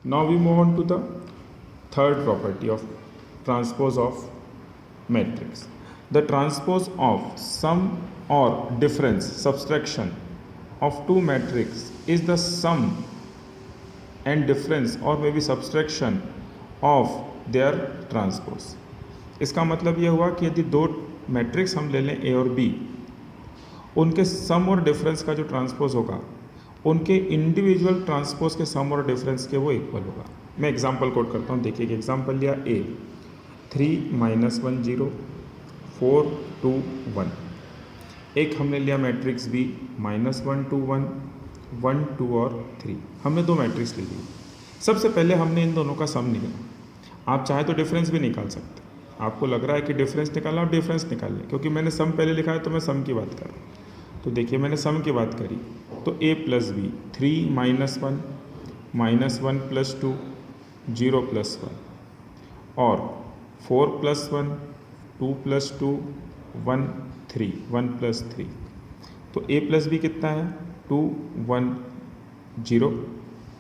Now we move on to the third property of transpose of matrix. The transpose of sum or difference subtraction of two matrix is the sum and difference or maybe subtraction of their transpose. इसका मतलब यह हुआ कि यदि दो matrix हम ले लें ए और बी, उनके सम और डिफरेंस का जो ट्रांसपोज होगा उनके इंडिविजुअल ट्रांसपोज के सम और डिफरेंस के वो इक्वल होगा. मैं एग्जांपल कोट करता हूँ. देखिए, एक एग्जांपल लिया ए 3 - 1 0 4 2 1. एक हमने लिया मैट्रिक्स बी -1 2 1 1 2 और 3. हमने दो मैट्रिक्स ले ली. सबसे पहले हमने इन दोनों का सम निकाला. आप चाहे तो डिफरेंस भी निकाल सकते. आपको लग रहा है कि डिफरेंस निकालना, आप डिफरेंस निकाल लें, क्योंकि मैंने सम पहले लिखा है तो मैं सम की बात कर रहा हूँ. तो देखिए, मैंने सम की बात करी तो a + b 3 - 1 -1 + 2 0 + 1 और 4 + 1 2 + 2 1 3 1 + 3. तो a + b कितना है? 2 1 0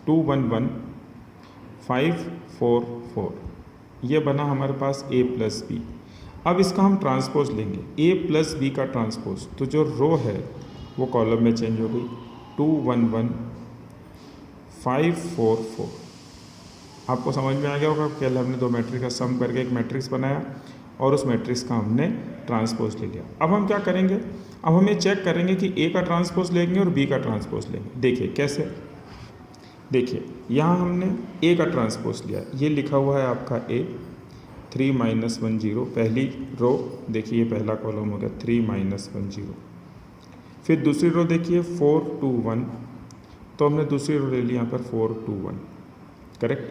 2 1 1 5 4 4. ये बना हमारे पास a + b. अब इसका हम ट्रांसपोज लेंगे, a + b का ट्रांसपोज. तो जो रो है वो कॉलम में चेंज हो गई. 2 1 1 5 4 4. आपको समझ में आ गया होगा. पहले हमने दो मैट्रिक्स का सम करके एक मैट्रिक्स बनाया और उस मैट्रिक्स का हमने ट्रांसपोज ले लिया. अब हम क्या करेंगे? अब हम ये चेक करेंगे कि ए का ट्रांसपोज लेंगे और बी का ट्रांसपोज लेंगे. देखिए कैसे. देखिए, यहाँ हमने ए का ट्रांसपोज लिया. ये लिखा हुआ है आपका ए 3 - 1 0. पहली रो देखिए, ये पहला कॉलम हो गया 3 - 1 0. फिर दूसरी रो देखिए 4 2 1. तो हमने दूसरी रो ले ली यहाँ पर 4 2 1. करेक्ट.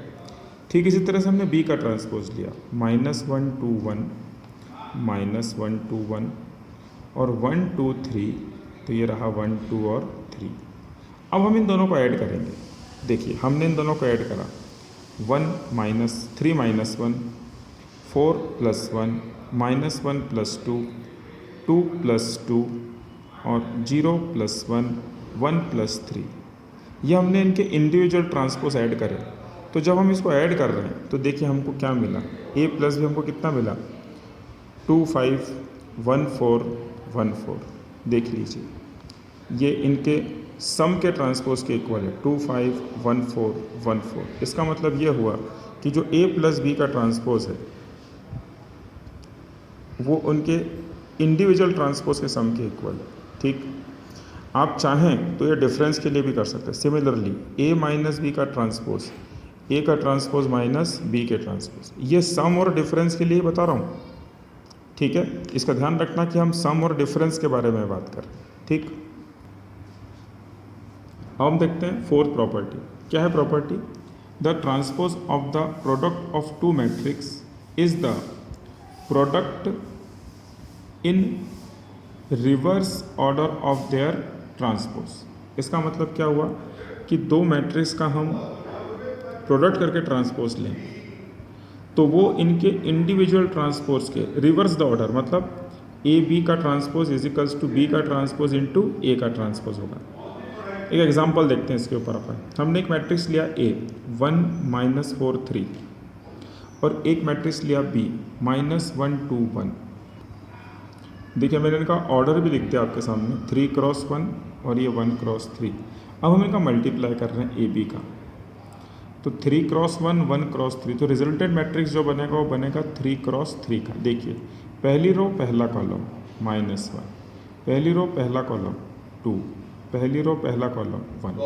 ठीक इसी तरह से हमने बी का ट्रांसपोज लिया -1 2 1 -1 2 1 और 1 2 3. तो ये रहा 1 2 और 3. अब हम इन दोनों को ऐड करेंगे. देखिए, हमने इन दोनों को ऐड करा 3 - 1 4 + 1 -1 + 2 2 + 2 और 0 + 1 1 + 3. ये हमने इनके इंडिविजुअल ट्रांसपोज ऐड करे. तो जब हम इसको ऐड कर रहे हैं तो देखिए हमको क्या मिला. a + b हमको कितना मिला? 2 5 1 4 1 4. देख लीजिए, ये इनके सम के ट्रांसपोज के इक्वल है. 2 5 1 4 1 4. इसका मतलब ये हुआ कि जो a + b का ट्रांसपोज है वो उनके इंडिविजुअल ट्रांसपोज के सम के इक्वल है. ठीक. आप चाहें तो ये डिफरेंस के लिए भी कर सकते हैं. सिमिलरली a - b का ट्रांसपोज, a का ट्रांसपोज माइनस b के ट्रांसपोज. ये सम और डिफरेंस के लिए बता रहा हूँ. ठीक है. इसका ध्यान रखना कि हम सम और डिफरेंस के बारे में बात करें. ठीक. अब हम देखते हैं फोर्थ प्रॉपर्टी. क्या है property? The transpose of the product of two matrix is the product in reverse order of their transpose. इसका मतलब क्या हुआ कि दो मैट्रिक्स का हम प्रोडक्ट करके ट्रांसपोज लें तो वो इनके इंडिविजुअल ट्रांसपोज के रिवर्स द ऑर्डर, मतलब ए बी का ट्रांसपोज इजिकल्स टू बी का ट्रांसपोज इंटू ए का ट्रांसपोज होगा. एक एग्जांपल देखते हैं इसके ऊपर अपन. हमने एक मैट्रिक्स लिया ए 1 - 4 3 और एक मैट्रिक्स लिया बी -1 2 1. देखिए, मैंने इनका ऑर्डर भी लिख दिया आपके सामने 3 × 1 और ये 1 × 3. अब हम इनका मल्टीप्लाई कर रहे हैं ए बी का. तो 3 × 1 1 × 3. तो रिजल्टेंट मैट्रिक्स जो बनेगा वो बनेगा 3 × 3 का. देखिए, पहली रो पहला कॉलम -1, पहली रो पहला कॉलम 2, पहली रो पहला कॉलम 1.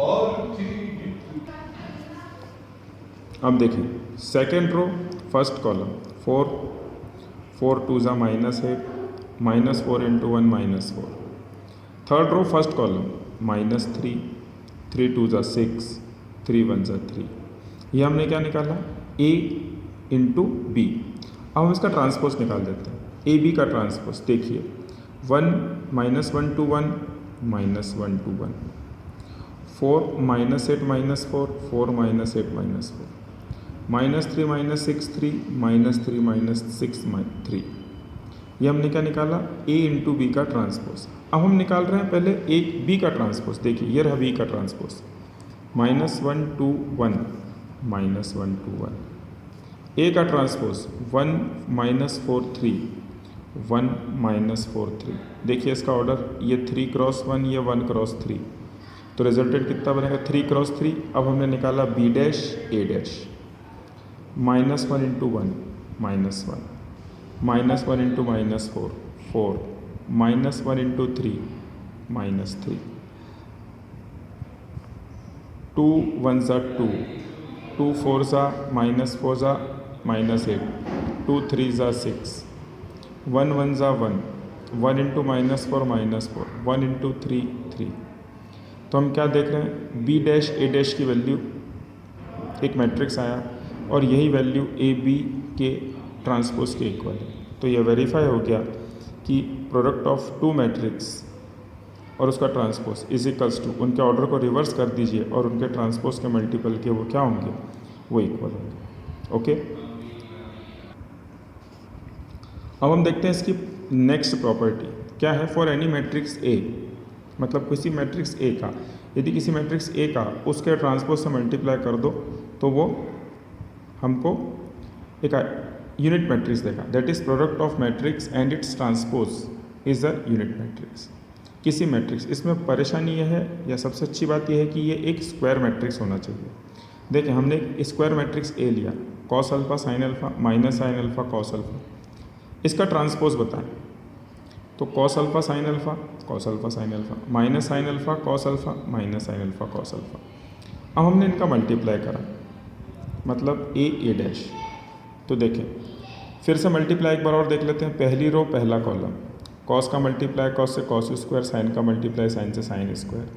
अब देखिए, सेकेंड रो फर्स्ट कॉलम 4 4 2 ज़ा -8 -4 × 1 -4. थर्ड रो फर्स्ट कॉलम -3 3 2 ज़ा 6 3 1 ज़ा 3. ये हमने क्या निकाला? a × b. अब हम इसका ट्रांसपोज निकाल देते हैं. ए बी का ट्रांसपोज देखिए 1 - 1 2 1 -1 2 1 4 -8 -4 4 -8 -4 -3 -6 3 -3 -6 3. ये हमने क्या निकाला? a × b का ट्रांसपोज. अब हम निकाल रहे हैं पहले एक b का ट्रांसपोज. देखिए, ये रहा b का ट्रांसपोज -1 2 1 -1 to 1। ए का ट्रांसपोज 1 -4 3, 1 -4 3। देखिए इसका ऑर्डर, ये 3 क्रॉस 1, ये 1 क्रॉस 3, तो रिजल्टेंट कितना बनेगा 3 क्रॉस 3। अब हमने निकाला बी डैश ए डैश, -1 इंटू 1 -1, -1 इंटू -4 4, -1 इंटू 3 -3, 2 1 ज़ा 2, 2 4 ज़ा -4 ज़ा -8, 2 3 ज़ा 6, 1 1 ज़ा 1, 1 इंटू -4 -4, 1 इंटू 3 3। तो हम क्या देख रहे हैं, बी डैश ए डैश की वैल्यू एक मैट्रिक्स आया और यही वैल्यू ए बी के ट्रांसपोज के इक्वल है। तो ये वेरीफाई हो गया कि प्रोडक्ट ऑफ टू मैट्रिक्स और उसका ट्रांसपोज इज इक्वल्स टू, उनके ऑर्डर को रिवर्स कर दीजिए और उनके ट्रांसपोज के मल्टीपल के वो क्या होंगे, वो इक्वल होंगे। ओके, अब हम देखते हैं इसकी नेक्स्ट प्रॉपर्टी क्या है। फॉर एनी मैट्रिक्स ए, मतलब किसी मैट्रिक्स ए का, यदि किसी मैट्रिक्स ए का उसके ट्रांसपोज से मल्टीप्लाई कर दो तो वो हमको एक यूनिट मैट्रिक्स देगा। That is product of matrix and it's transpose is a unit matrix. किसी मैट्रिक्स, इसमें परेशानी यह है या सबसे अच्छी बात यह है कि ये एक स्क्वायर मैट्रिक्स होना चाहिए। देखिए हमने एक स्क्वायर मैट्रिक्स ए लिया, cos alpha sine alpha minus sine alpha cos alpha, इसका ट्रांसपोज बताएं तो cos alpha sine alpha cos alpha sine alpha minus sine alpha cos alpha minus sine alpha cos alpha. अब हमने इनका multiply करा, मतलब ए dash. तो देखें फिर से मल्टीप्लाई एक बार और देख लेते हैं। पहली रो पहला कॉलम, कॉस का मल्टीप्लाई कॉस से कॉस स्क्वायर, साइन का मल्टीप्लाई साइन से साइन स्क्वायर,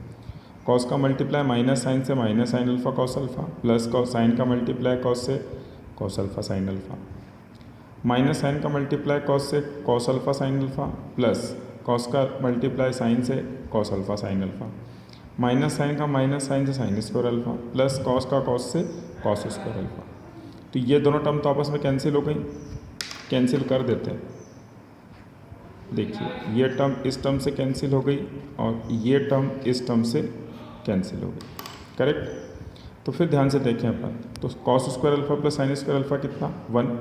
कॉस का मल्टीप्लाई माइनस साइन से minus sine alpha cos alpha, plus cos sine का मल्टीप्लाई कॉस से cos alpha sine alpha, minus sine का multiply cos से cos alpha sine alpha, plus cos का multiply sine से cos alpha sine alpha, minus sine का minus sine से sine square alpha, plus cos का cos से cos square alpha. तो ये दोनों टर्म तो आपस में कैंसिल हो गई, कैंसिल कर देते हैं। देखिए ये टर्म इस टर्म से कैंसिल हो गई और ये टर्म इस टर्म से कैंसिल हो गई, करेक्ट। तो फिर ध्यान से देखें अपन, तो cos square alpha plus sign square alpha कितना 1,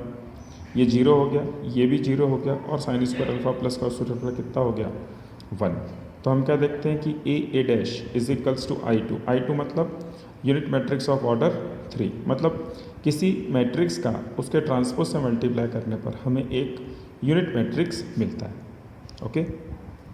ये 0 हो गया, ये भी 0 हो गया, और sign square alpha plus cos square alpha कितना हो गया 1। तो हम क्या देखते हैं कि A dash is equals to I2 मतलब यूनिट मैट्रिक्स ऑफ ऑर्डर 3, मतलब किसी मैट्रिक्स का उसके ट्रांसपोज से मल्टीप्लाई करने पर हमें एक यूनिट मैट्रिक्स मिलता है। ओके।